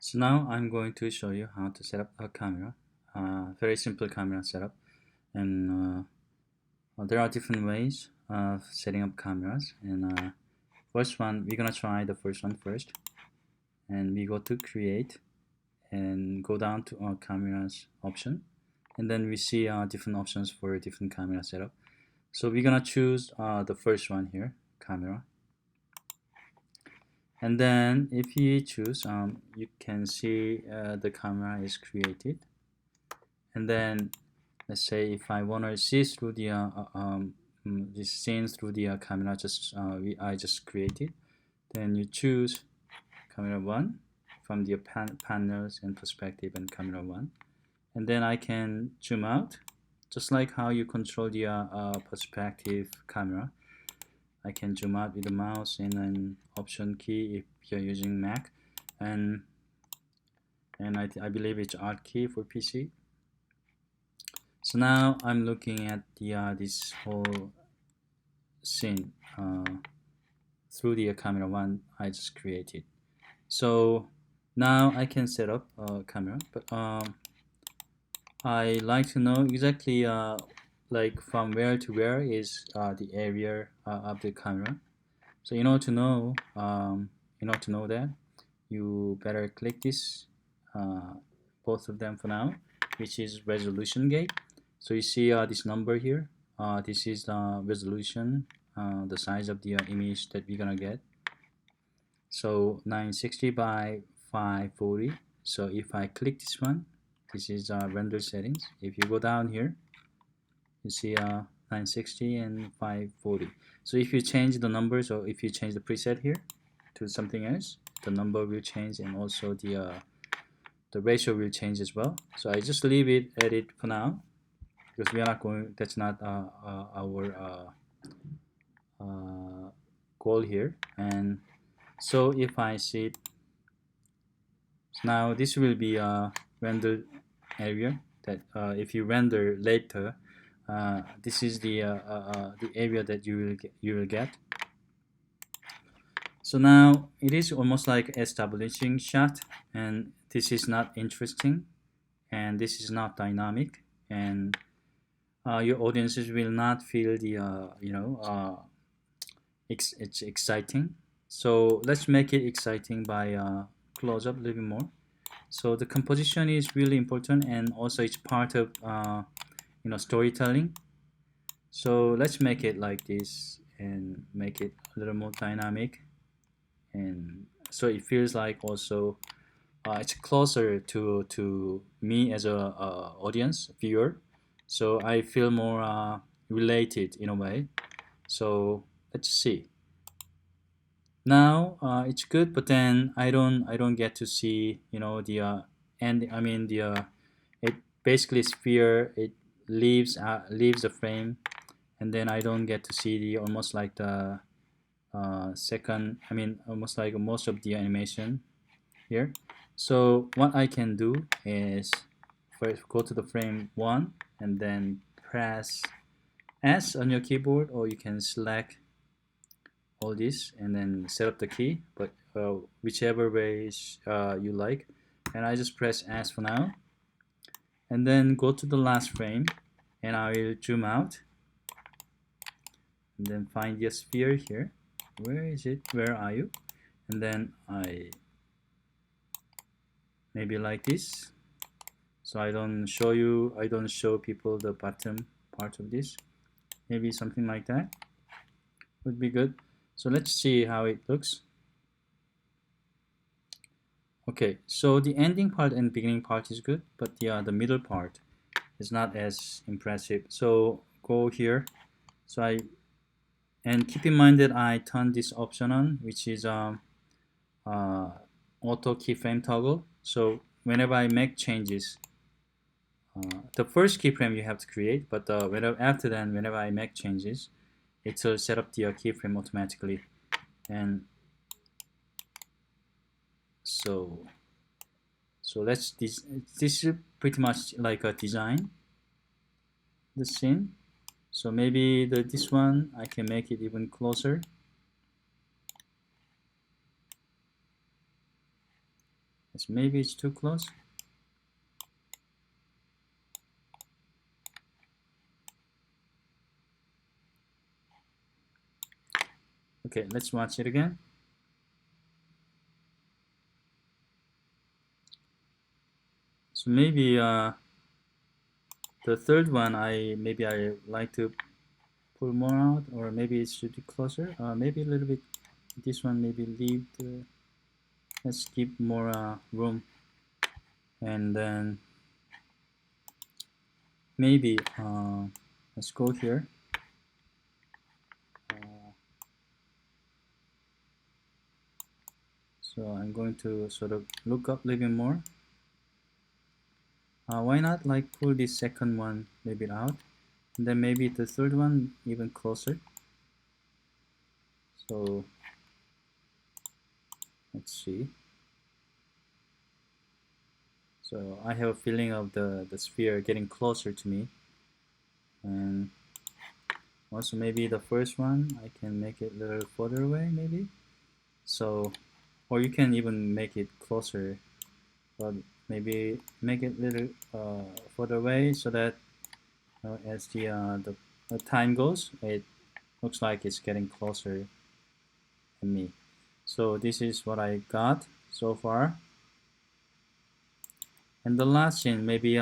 So now I'm going to show you how to set up a camera, very simple camera setup. And there are different ways of setting up cameras. And first one, we're gonna try the first one first. And we go to create and go down to our cameras option. And then we see different options for different camera setup. So we're gonna choose the first one here, camera. And then if you choose, you can see the camera is created. And then let's say if I want to see through the this scene through the camera I just created, then you choose camera 1 from the panels and perspective and camera 1, and then I can zoom out just like how you control the perspective camera. I can zoom out with the mouse and then option key if you're using Mac, and I believe it's Alt key for PC. So now I'm looking at the this whole scene through the camera 1 I just created. So now I can set up a camera, but I like to know exactly like from where to where is the area of the camera. So in order to know that, you better click this both of them for now, which is resolution gate. So you see this number here. This is the resolution, the size of the image that we're gonna get. So 960 by 540. So if I click this one, this is render settings. If you go down here, you see 960 and 540. So if you change the numbers, or if you change the preset here to something else, the number will change, and also the ratio will change as well. So I just leave it at it for now, because we are not going. That's not our goal here. And so if I see it, now this will be a rendered area that if you render later, this is the area that you will get. So now it is almost like establishing shot, and this is not interesting, and this is not dynamic, and your audiences will not feel the it's exciting. So let's make it exciting by close up a little bit more. So the composition is really important, and also it's part of storytelling. So let's make it like this and make it a little more dynamic, and so it feels like also it's closer to me as a audience viewer. So I feel more related in a way. So let's see. Now it's good, but then I don't get to see the end. I mean it basically sphere, it leaves the frame, and then I don't get to see the almost like the second. I mean almost like most of the animation here. So what I can do is first go to the frame 1 and then press S on your keyboard, or you can select all this and then set up the key, but whichever ways you like. And I just press S for now, and then go to the last frame, and I will zoom out and then find the sphere here. Where is it? Where are you? And then I maybe like this, so I don't show people the bottom part of this. Maybe something like that would be good. So let's see how it looks. Okay, so the ending part and beginning part is good, but the middle part is not as impressive. So go here. And keep in mind that I turned this option on, which is auto keyframe toggle. So whenever I make changes, the first keyframe you have to create, but whenever I make changes, it will set up the keyframe automatically. And so this is pretty much like a design the scene. So maybe this one I can make it even closer. Yes, maybe it's too close. Okay, let's watch it again. So maybe the third one, maybe I like to pull more out, or maybe it should be closer. Maybe a little bit. This one maybe leave the. Let's keep more room, and then maybe let's go here. Uh, so I'm going to sort of look up a little bit more. Why not like pull this second one maybe out, and then maybe the third one even closer. So let's see. So I have a feeling of the sphere getting closer to me, and also maybe the first one I can make it a little further away maybe. So, or you can even make it closer, but maybe make it a little further away so that as the time goes, it looks like it's getting closer to me. So this is what I got so far. And the last thing, maybe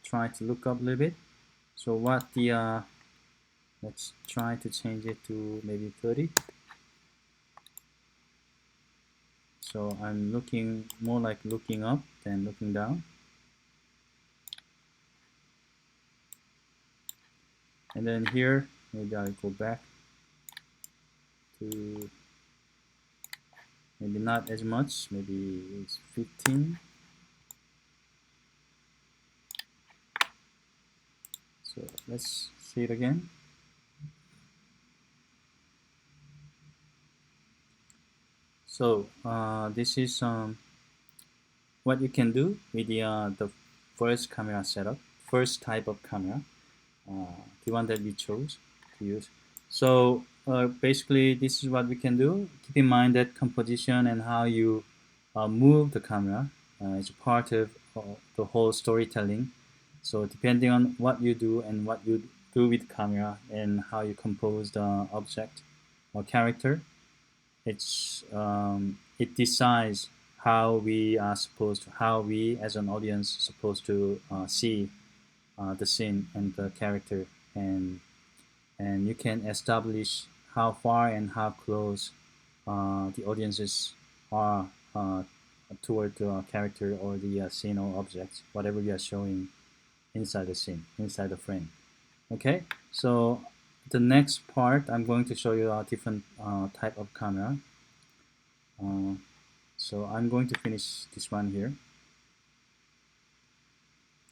try to look up a little bit. So what let's try to change it to maybe 30. So I'm looking more like looking up than looking down. And then here, maybe I'll go back to maybe not as much, maybe it's 15. So let's see it again. So this is what you can do with the first camera setup, first type of camera, the one that we chose to use. So basically, this is what we can do. Keep in mind that composition and how you move the camera is a part of the whole storytelling. So depending on what you do and what you do with camera and how you compose the object or character, it decides how we as an audience supposed to see the scene and the character, and you can establish how far and how close the audiences are toward the character or the scene or object, whatever you are showing inside the scene, inside the frame. Okay, so the next part I'm going to show you a different type of camera. So I'm going to finish this one here.